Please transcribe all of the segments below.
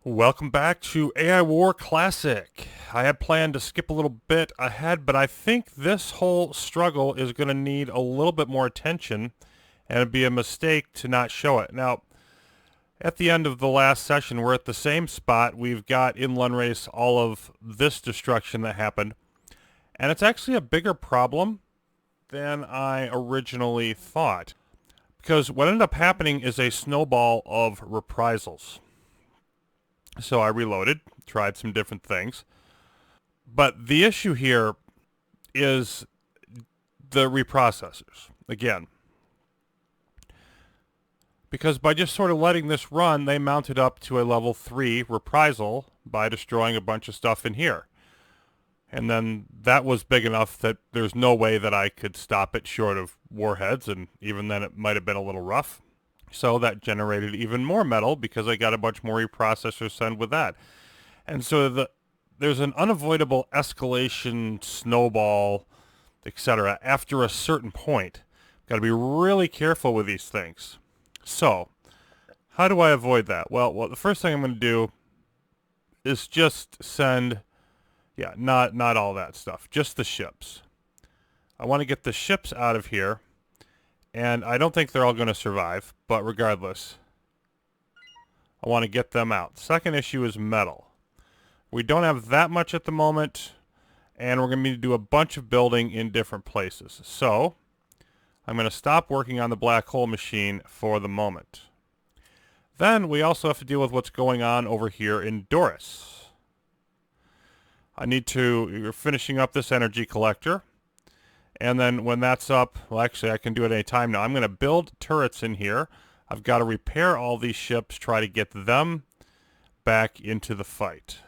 Welcome back to AI War Classic. I had planned to skip a little bit ahead, but I think this whole struggle is going to need a little bit more attention, and it'd be a mistake to not show it. Now, at the end of the last session, we're at the same spot. We've got in Lunrace all of this destruction that happened, and it's actually a bigger problem than I originally thought, because what ended up happening is a snowball of reprisals. So I reloaded, tried some different things. But the issue here is the reprocessors, again. Because by just sort of letting this run, they mounted up to a level 3 reprisal by destroying a bunch of stuff in here. And then that was big enough that there's no way that I could stop it short of warheads, and even then it might have been a little rough. So that generated even more metal because I got a bunch more reprocessors sent with that. And so there's an unavoidable escalation, snowball, etc. after a certain point. Got to be really careful with these things. So, how do I avoid that? Well, the first thing I'm going to do is just send, not all that stuff, just the ships. I want to get the ships out of here. And I don't think they're all going to survive, but regardless, I want to get them out. Second issue is metal. We don't have that much at the moment, and we're going to need to do a bunch of building in different places. So, I'm going to stop working on the black hole machine for the moment. Then, we also have to deal with what's going on over here in Doris. We're finishing up this energy collector. And then when that's up, well, actually, I can do it any time now. I'm going to build turrets in here. I've got to repair all these ships, try to get them back into the fight.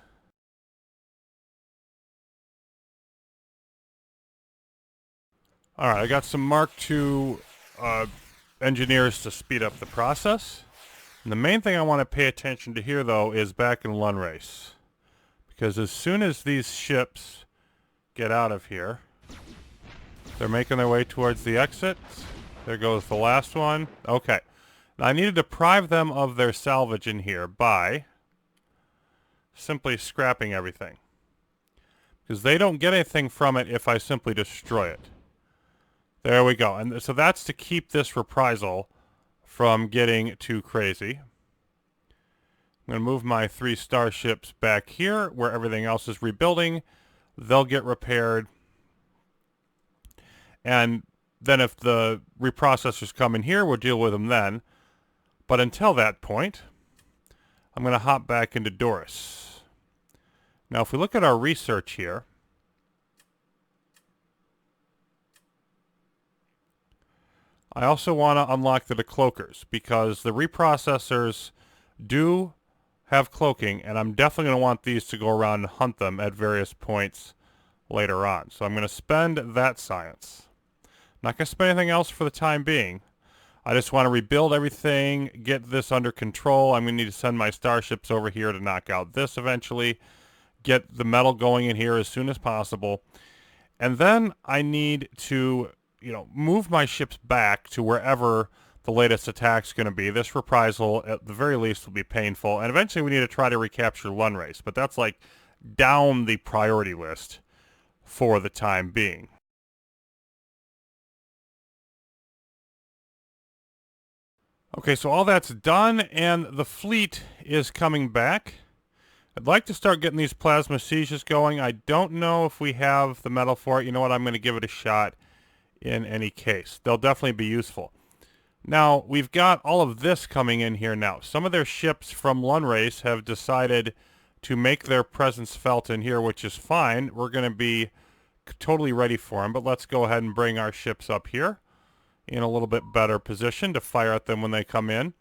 All right, I got some Mark II engineers to speed up the process. And the main thing I want to pay attention to here, though, is back in Lunrace. Because as soon as these ships get out of here, they're making their way towards the exit. There goes the last one. Okay. Now I need to deprive them of their salvage in here by simply scrapping everything. Because they don't get anything from it if I simply destroy it. There we go. And so that's to keep this reprisal from getting too crazy. I'm going to move my 3 starships back here where everything else is rebuilding. They'll get repaired. And then if the reprocessors come in here, we'll deal with them then. But until that point, I'm going to hop back into Doris. Now, if we look at our research here, I also want to unlock the decloakers, because the reprocessors do have cloaking, and I'm definitely going to want these to go around and hunt them at various points later on. So I'm going to spend that science. Not going to spend anything else for the time being. I just want to rebuild everything, get this under control. I'm going to need to send my starships over here to knock out this eventually. Get the metal going in here as soon as possible. And then I need to, move my ships back to wherever the latest attack's going to be. This reprisal, at the very least, will be painful. And eventually we need to try to recapture Lunrace. But that's like down the priority list for the time being. Okay, so all that's done, and the fleet is coming back. I'd like to start getting these plasma sieges going. I don't know if we have the metal for it. You know what? I'm going to give it a shot in any case. They'll definitely be useful. Now, we've got all of this coming in here now. Some of their ships from Lunrace have decided to make their presence felt in here, which is fine. We're going to be totally ready for them, but let's go ahead and bring our ships up here in a little bit better position to fire at them when they come in.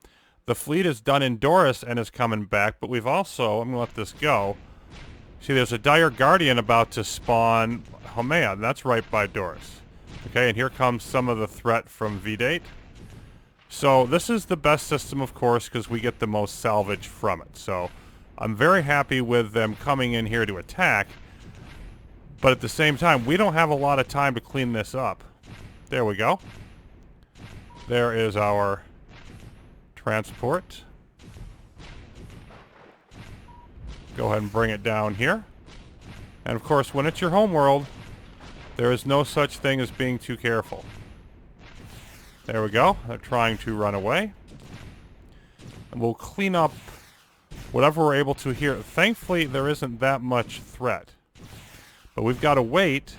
The fleet is done in Doris and is coming back, but we've also, I'm going to let this go. See, there's a Dire Guardian about to spawn. Oh man, that's right by Doris. Okay, and here comes some of the threat from V-Date. So this is the best system, of course, because we get the most salvage from it. So I'm very happy with them coming in here to attack. But at the same time, we don't have a lot of time to clean this up. There we go. There is our transport. Go ahead and bring it down here. And of course, when it's your home world, there is no such thing as being too careful. There we go. They're trying to run away. And we'll clean up whatever we're able to here. Thankfully, there isn't that much threat. But we've got to wait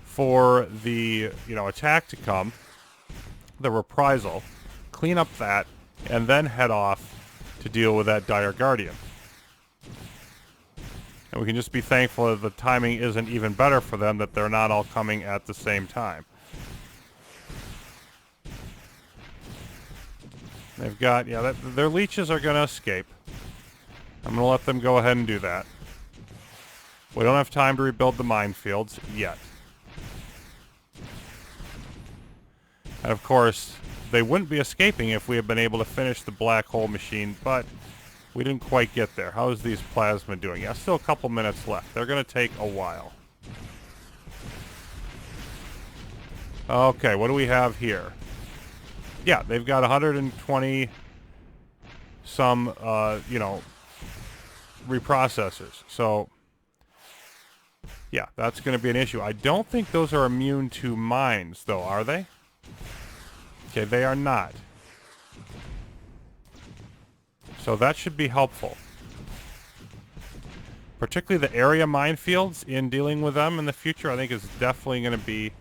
for the, attack to come, the reprisal, clean up that, and then head off to deal with that dire guardian. And we can just be thankful that the timing isn't even better for them, that they're not all coming at the same time. They've got, their leeches are going to escape. I'm going to let them go ahead and do that. We don't have time to rebuild the minefields yet. And of course, they wouldn't be escaping if we had been able to finish the black hole machine, but we didn't quite get there. How is these plasma doing? Yeah, still a couple minutes left. They're going to take a while. Okay, what do we have here? Yeah, they've got 120 some, reprocessors. So, yeah, that's going to be an issue. I don't think those are immune to mines, though, are they? Okay, they are not. So that should be helpful. Particularly the area minefields, in dealing with them in the future, I think is definitely going to be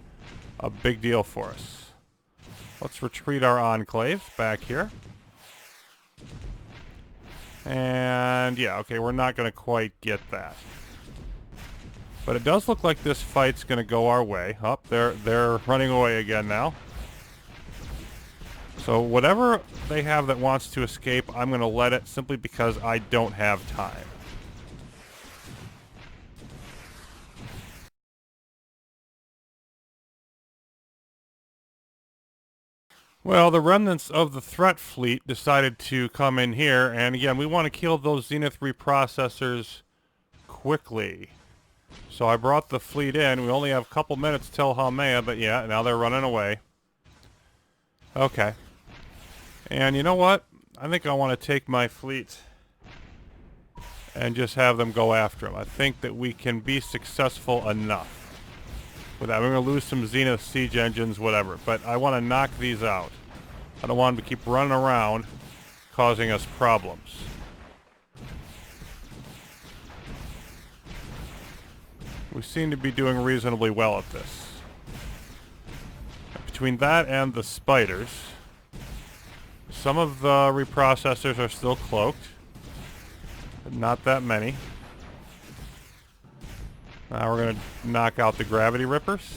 a big deal for us. Let's retreat our enclave back here. And yeah, okay, we're not going to quite get that. But it does look like this fight's going to go our way. Oh, they're running away again now. So whatever they have that wants to escape, I'm going to let it simply because I don't have time. Well, the remnants of the threat fleet decided to come in here, and again, we want to kill those Zenith reprocessors quickly. So I brought the fleet in. We only have a couple minutes till Haumea, but yeah, now they're running away. Okay. And you know what? I think I want to take my fleet and just have them go after them. I think that we can be successful enough. With that, we're going to lose some Zenith siege engines, whatever. But I want to knock these out. I don't want them to keep running around, causing us problems. We seem to be doing reasonably well at this. Between that and the spiders, some of the reprocessors are still cloaked. But not that many. Now we're going to knock out the gravity rippers.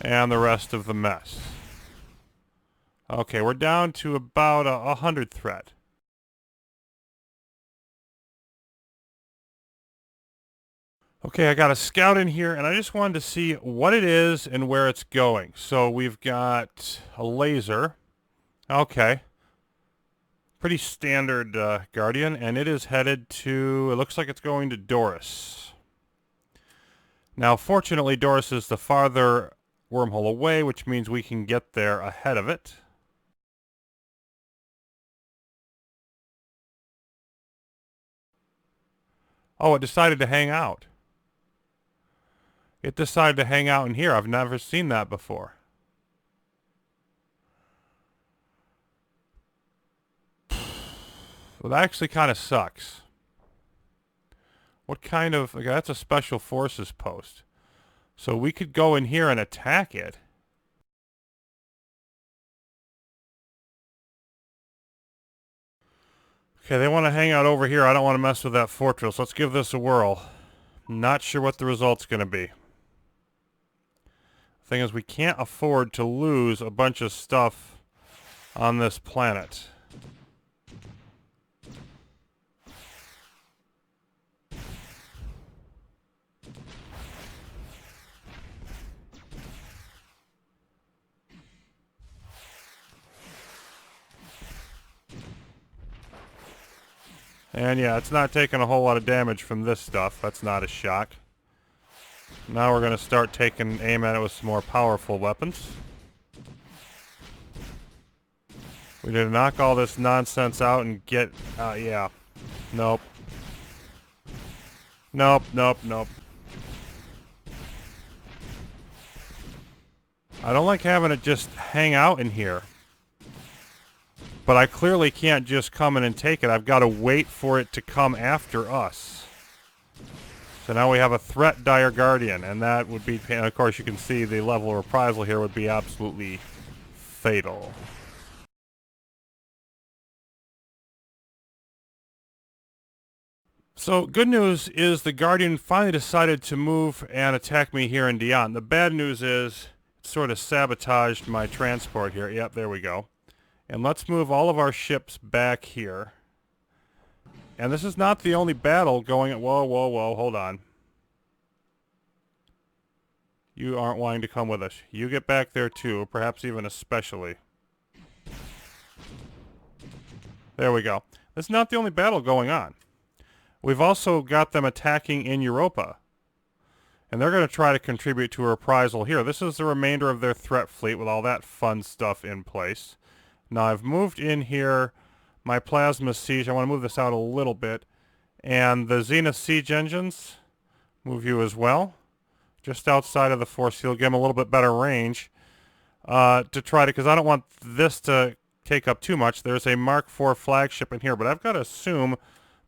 And the rest of the mess. Okay, we're down to about 100 threat. Okay, I got a scout in here, and I just wanted to see what it is and where it's going. So we've got a laser. Okay. Pretty standard Guardian, and it is headed to, it looks like it's going to Doris. Now, fortunately, Doris is the farther wormhole away, which means we can get there ahead of it. Oh, it decided to hang out. It decided to hang out in here. I've never seen that before. Well, that actually kind of sucks. What kind of... Okay, that's a special forces post. So we could go in here and attack it. Okay, they want to hang out over here. I don't want to mess with that fortress. Let's give this a whirl. Not sure what the result's going to be. Thing is, we can't afford to lose a bunch of stuff on this planet. And yeah, it's not taking a whole lot of damage from this stuff. That's not a shock. Now we're going to start taking aim at it with some more powerful weapons. We need to knock all this nonsense out and get... yeah. Nope. Nope, nope, nope. I don't like having it just hang out in here. But I clearly can't just come in and take it. I've got to wait for it to come after us. So now we have a threat dire guardian, and that would be... And of course, you can see the level of reprisal here would be absolutely fatal. So, good news is the Guardian finally decided to move and attack me here in Dion. The bad news is it sort of sabotaged my transport here. Yep, there we go. And let's move all of our ships back here. And this is not the only battle going... Whoa, whoa, whoa, hold on. You aren't wanting to come with us. You get back there too, perhaps even especially. There we go. This is not the only battle going on. We've also got them attacking in Europa. And they're going to try to contribute to a reprisal here. This is the remainder of their threat fleet with all that fun stuff in place. Now I've moved in here my plasma siege. I want to move this out a little bit. And the Zenith siege engines, move you as well. Just outside of the force field, give them a little bit better range. To try to, because I don't want this to take up too much. There's a Mark IV flagship in here, but I've got to assume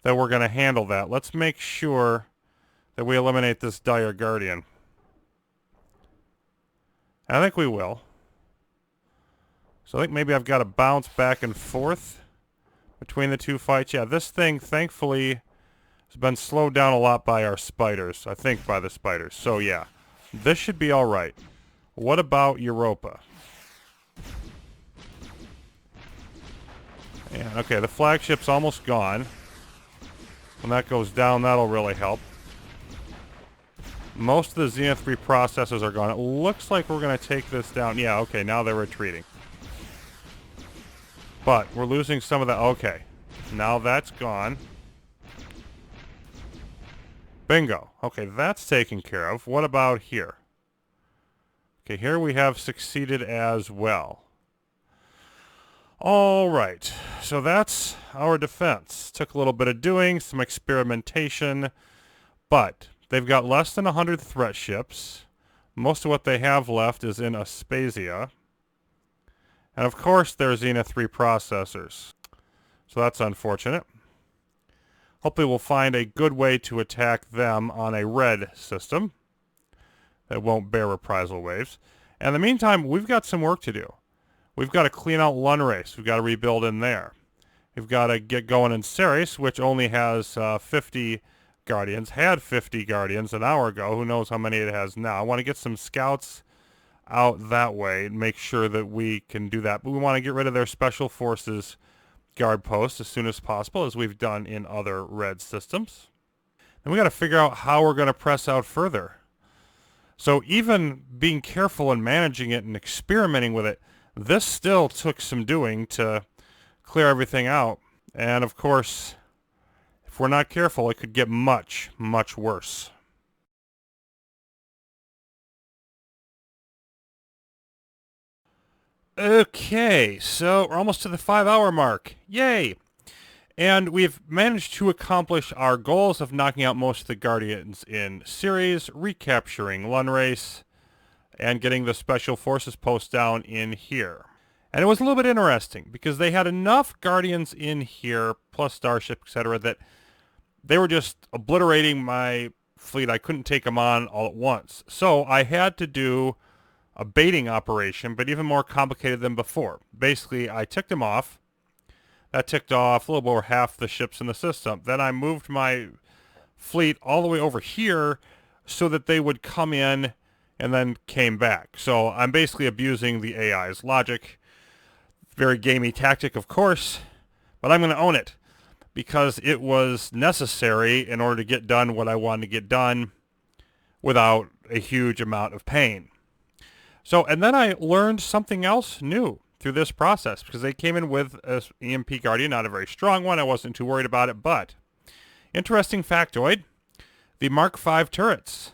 that we're going to handle that. Let's make sure that we eliminate this dire guardian. I think we will. So I think maybe I've got to bounce back and forth between the two fights. Yeah, this thing, thankfully, has been slowed down a lot by our spiders. I think by the spiders. So yeah, this should be all right. What about Europa? Yeah, okay, the flagship's almost gone. When that goes down, that'll really help. Most of the Zenith Reprocessors are gone. It looks like we're going to take this down. Yeah, okay, now they're retreating. But we're losing some of the... Okay, now that's gone. Bingo. Okay, that's taken care of. What about here? Okay, here we have succeeded as well. All right, so that's our defense. Took a little bit of doing, some experimentation, but they've got less than 100 threat ships. Most of what they have left is in Aspasia. And of course, there's Zenith Reprocessors. So that's unfortunate. Hopefully we'll find a good way to attack them on a red system that won't bear reprisal waves. And in the meantime, we've got some work to do. We've got to clean out Lunrace. We've got to rebuild in there. We've got to get going in Ceres, which only has 50 Guardians. Had 50 Guardians an hour ago. Who knows how many it has now. I want to get some scouts out that way and make sure that we can do that. But we want to get rid of their special forces guard posts as soon as possible, as we've done in other red systems. And we got to figure out how we're going to press out further. So even being careful and managing it and experimenting with it, this still took some doing to clear everything out. And of course, if we're not careful, it could get much, much worse. Okay, so we're almost to the 5-hour mark. Yay! And we've managed to accomplish our goals of knocking out most of the Guardians in Ceres, recapturing Lunrace, and getting the Special Forces post down in here. And it was a little bit interesting, because they had enough Guardians in here, plus Starship, etc., that they were just obliterating my fleet. I couldn't take them on all at once. So I had to do a baiting operation, but even more complicated than before. Basically, I ticked them off. That ticked off a little over half the ships in the system. Then I moved my fleet all the way over here so that they would come in and then came back. So I'm basically abusing the AI's logic. Very gamey tactic, of course, but I'm going to own it because it was necessary in order to get done what I wanted to get done without a huge amount of pain. So, and then I learned something else new through this process, because they came in with an EMP Guardian, not a very strong one. I wasn't too worried about it, but interesting factoid, the Mark V turrets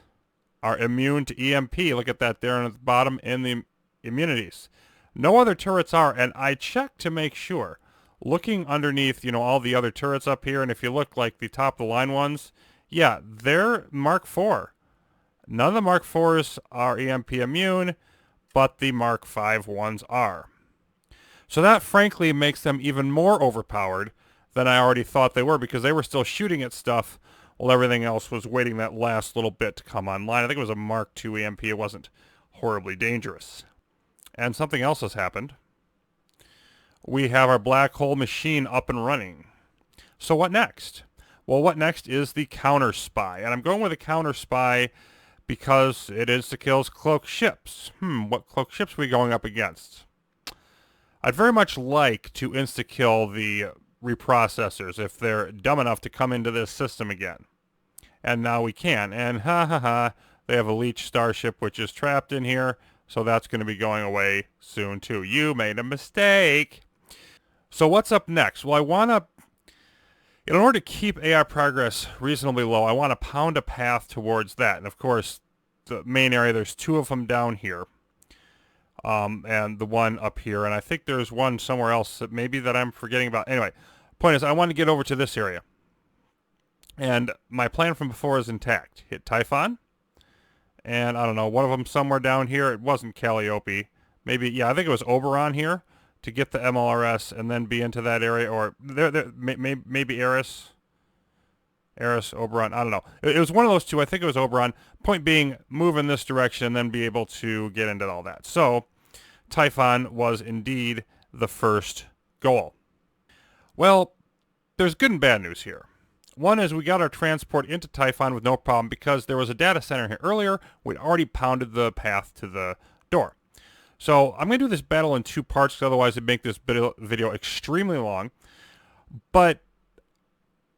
are immune to EMP. Look at that there on the bottom in the immunities. No other turrets are, and I checked to make sure. Looking underneath, all the other turrets up here, and if you look like the top of the line ones, yeah, they're Mark IV. None of the Mark IVs are EMP immune, but the Mark V ones are. So that frankly makes them even more overpowered than I already thought they were, because they were still shooting at stuff while everything else was waiting that last little bit to come online. I think it was a Mark II EMP. It wasn't horribly dangerous. And something else has happened. We have our black hole machine up and running. So what next? Well, what next is the counter spy. And I'm going with a counter spy because it insta-kills cloaked ships. What cloaked ships are we going up against? I'd very much like to insta-kill the reprocessors if they're dumb enough to come into this system again. And now we can. And they have a leech starship which is trapped in here, so that's going to be going away soon too. You made a mistake. So what's up next? Well, I want to, in order to keep AI progress reasonably low, I want to pound a path towards that. And of course, the main area, there's two of them down here. And the one up here, and I think there's one somewhere else that maybe that I'm forgetting about. Anyway, point is, I want to get over to this area. And my plan from before is intact. Hit Typhon, and I don't know, one of them somewhere down here. It wasn't Calliope. Maybe, yeah, I think it was Oberon here to get the MLRS and then be into that area, or maybe Eris, Oberon, I don't know. It was one of those two. I think it was Oberon. Point being, move in this direction and then be able to get into all that. So Typhon was indeed the first goal. Well, there's good and bad news here. One is we got our transport into Typhon with no problem because there was a data center here earlier. We'd already pounded the path to the door. So I'm going to do this battle in two parts, because otherwise it'd make this video extremely long. But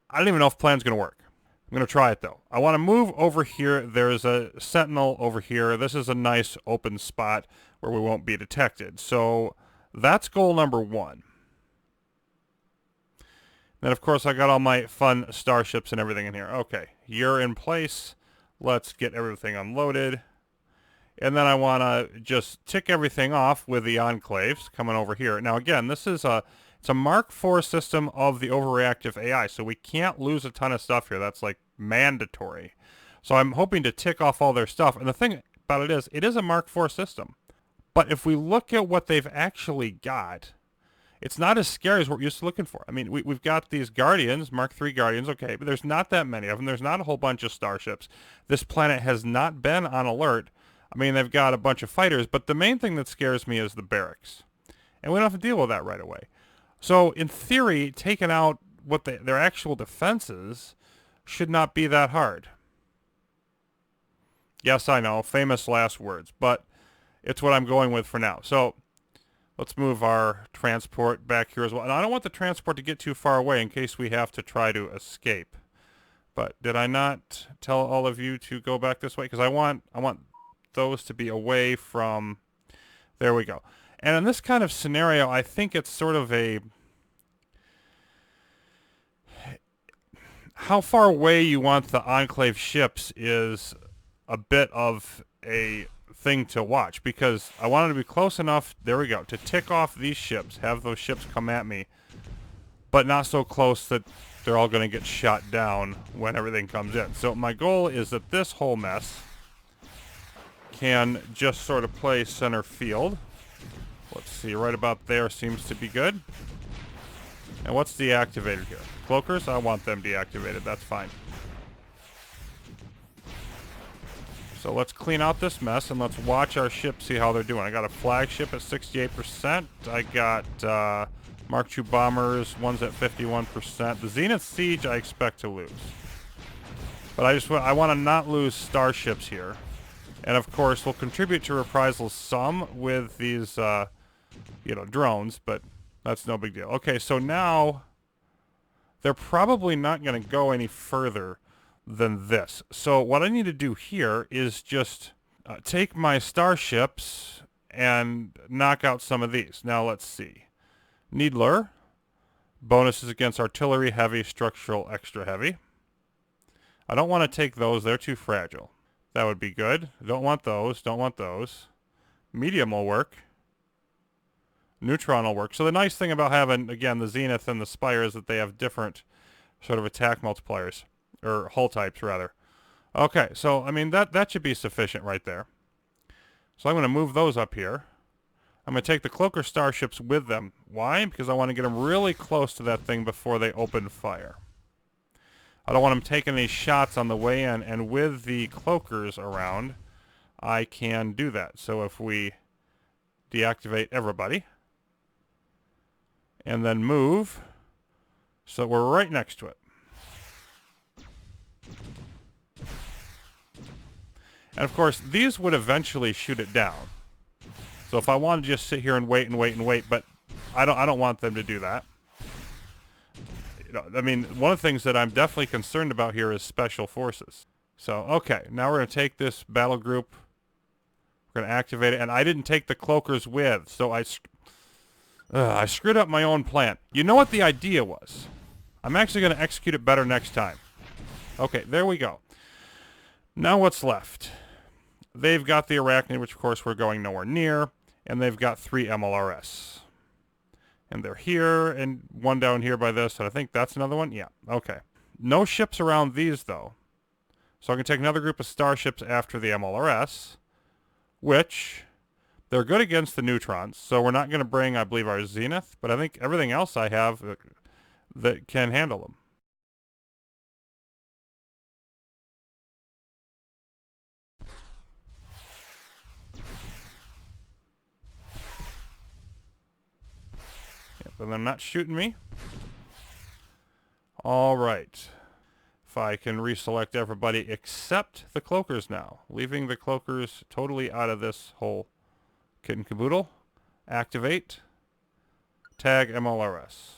I don't even know if the plan's going to work. I'm going to try it, though. I want to move over here. There's a sentinel over here. This is a nice open spot where we won't be detected. So that's goal number one. Then, of course, I got all my fun starships and everything in here. Okay, you're in place. Let's get everything unloaded. And then I want to just tick everything off with the enclaves coming over here. Now, again, this is it's a Mark IV system of the overreactive AI, so we can't lose a ton of stuff here. That's like mandatory. So I'm hoping to tick off all their stuff. And the thing about it is a Mark IV system. But if we look at what they've actually got, it's not as scary as what we're used to looking for. I mean, we've got these Guardians, Mark III Guardians, okay, but there's not that many of them. There's not a whole bunch of starships. This planet has not been on alert. I mean, they've got a bunch of fighters, but the main thing that scares me is the barracks. And we don't have to deal with that right away. So, in theory, taking out what their actual defenses should not be that hard. Yes, I know, famous last words, but it's what I'm going with for now. So, let's move our transport back here as well. And I don't want the transport to get too far away in case we have to try to escape. But did I not tell all of you to go back this way? Because I want those to be away from... There we go. And in this kind of scenario, I think it's sort of a... How far away you want the Enclave ships is a bit of a thing to watch, because I want it to be close enough, there we go, to tick off these ships, have those ships come at me, but not so close that they're all going to get shot down when everything comes in. So my goal is that this whole mess can just sort of play center field. Let's see, right about there seems to be good. And what's deactivated here? Cloakers? I want them deactivated, that's fine. So let's clean out this mess and let's watch our ships, see how they're doing. I got a flagship at 68%. I got Mark II bombers, one's at 51%. The Zenith Siege I expect to lose. But I want to not lose starships here. And of course, we'll contribute to reprisals some with these, drones, but that's no big deal. Okay, so now they're probably not going to go any further than this. So what I need to do here is just take my starships and knock out some of these. Now let's see. Needler. Bonuses against artillery, heavy, structural, extra heavy. I don't want to take those. They're too fragile. That would be good. Don't want those. Don't want those. Medium will work. neutron will work. So the nice thing about having, again, the Zenith and the Spire is that they have different sort of attack multipliers, or hull types, rather. Okay, so, I mean, that should be sufficient right there. So I'm going to move those up here. I'm going to take the Cloaker starships with them. Why? Because I want to get them really close to that thing before they open fire. I don't want them taking any shots on the way in, and with the Cloakers around, I can do that. So if we deactivate everybody, and then move, so we're right next to it. And of course, these would eventually shoot it down. So if I want to just sit here and wait and wait and wait, but I don't want them to do that. You know, I mean, one of the things that I'm definitely concerned about here is special forces. So, okay, now we're going to take this battle group. We're going to activate it, and I didn't take the Cloakers with, so I screwed up my own plan. You know what the idea was? I'm actually going to execute it better next time. Okay, there we go. Now what's left? They've got the Arachnid, which of course we're going nowhere near, and they've got 3 MLRS. And they're here, and one down here by this, and I think that's another one? Yeah, okay. No ships around these, though. So I can take another group of starships after the MLRS, which, they're good against the neutrons, so we're not going to bring, I believe, our Zenith, but I think everything else I have that can handle them. But they're not shooting me. All right. If I can reselect everybody except the Cloakers now, leaving the Cloakers totally out of this whole kit and caboodle. Activate. Tag MLRS.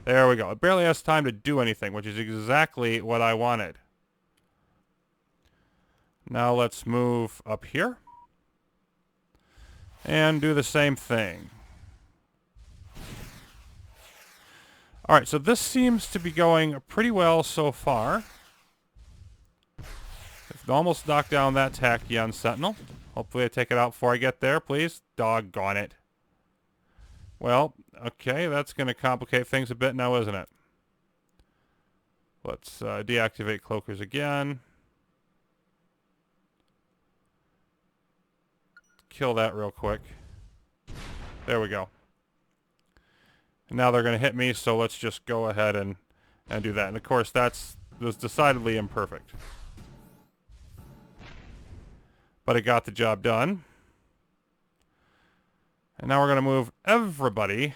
There we go. It barely has time to do anything, which is exactly what I wanted. Now let's move up here and do the same thing. Alright, so this seems to be going pretty well so far. I've almost knocked down that Tachyon Sentinel. Hopefully I take it out before I get there, please. Doggone it. Well, okay, that's going to complicate things a bit now, isn't it? Let's deactivate Cloakers again. Kill that real quick. There we go. Now they're going to hit me, so let's just go ahead and do that. And of course, was decidedly imperfect. But it got the job done. And now we're going to move everybody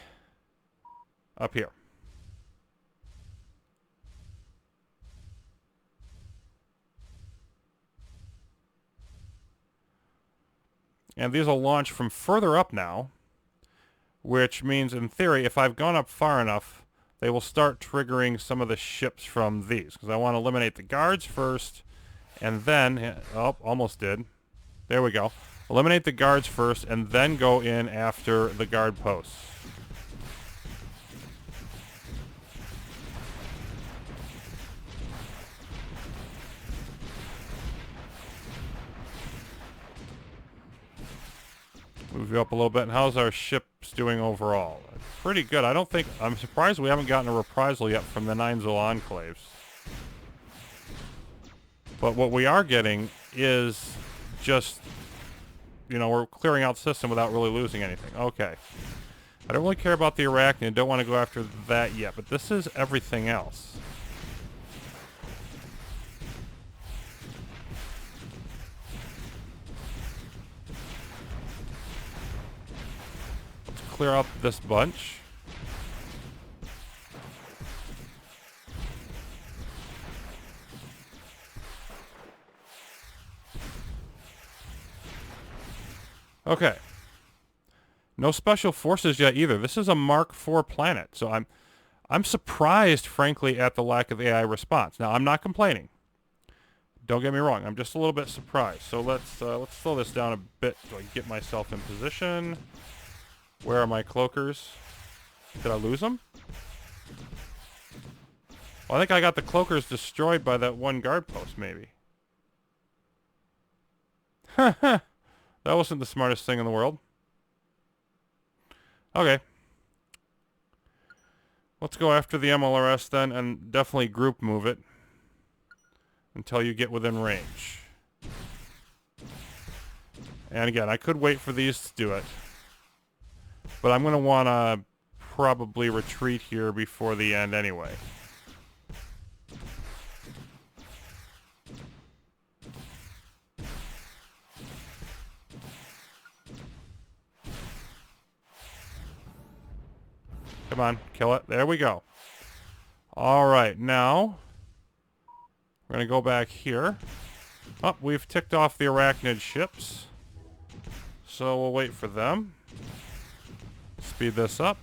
up here. And these will launch from further up now, which means, in theory, if I've gone up far enough, they will start triggering some of the ships from these. Because I want to eliminate the guards first, and then... Oh, almost did. There we go. Eliminate the guards first, and then go in after the guard posts. Move you up a little bit. And how's our ships doing overall? Pretty good. I'm surprised we haven't gotten a reprisal yet from the 9-Zol enclaves. But what we are getting is just, you know, we're clearing out the system without really losing anything. Okay. I don't really care about the Arachnid. Don't want to go after that yet. But this is everything else. Clear up this bunch. Okay. No special forces yet either. This is a Mark IV planet, so I'm surprised, frankly, at the lack of AI response. Now, I'm not complaining. Don't get me wrong. I'm just a little bit surprised. So let's slow this down a bit so I can get myself in position. Where are my Cloakers? Did I lose them? Well, I think I got the Cloakers destroyed by that one guard post, maybe. That wasn't the smartest thing in the world. Okay. Let's go after the MLRS then, and definitely group move it until you get within range. And again, I could wait for these to do it, but I'm going to want to probably retreat here before the end anyway. Come on, kill it. There we go. All right, now we're going to go back here. Oh, we've ticked off the arachnid ships, so we'll wait for them. Speed this up.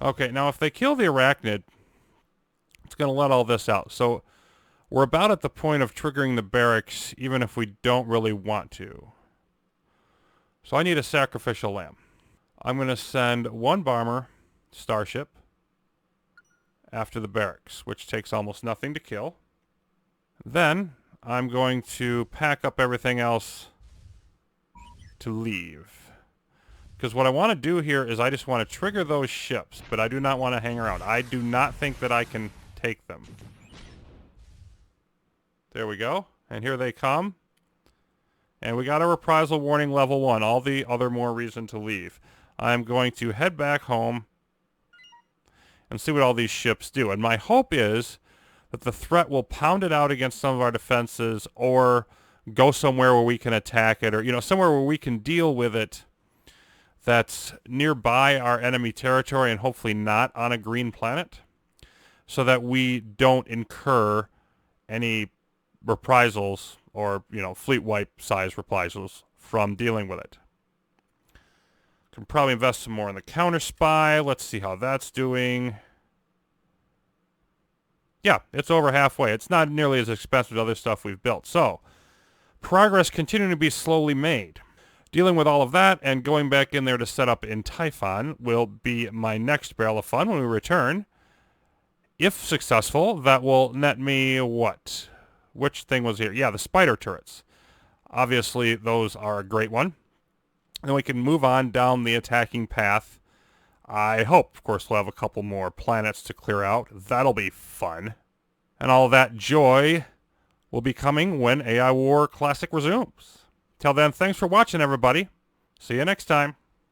Okay, now if they kill the arachnid, it's going to let all this out. So we're about at the point of triggering the barracks, even if we don't really want to. So I need a sacrificial lamb. I'm going to send one bomber starship after the barracks, which takes almost nothing to kill. Then I'm going to pack up everything else to leave. Because what I want to do here is I just want to trigger those ships, but I do not want to hang around. I do not think that I can take them. There we go. And here they come. And we got a reprisal warning level 1. All the other more reason to leave. I'm going to head back home and see what all these ships do. And my hope is that the threat will pound it out against some of our defenses or go somewhere where we can attack it, or, you know, somewhere where we can deal with it that's nearby our enemy territory and hopefully not on a green planet, so that we don't incur any reprisals or, you know, fleet wipe size reprisals from dealing with it. Can probably invest some more in the counter spy. Let's see how that's doing. Yeah, it's over halfway. It's not nearly as expensive as other stuff we've built. So, progress continuing to be slowly made. Dealing with all of that and going back in there to set up in Typhon will be my next barrel of fun when we return. If successful, that will net me what? Which thing was here? Yeah, the spider turrets. Obviously, those are a great one. And we can move on down the attacking path. I hope, of course, we'll have a couple more planets to clear out. That'll be fun. And all that joy will be coming when AI War Classic resumes. Till then, thanks for watching, everybody. See you next time.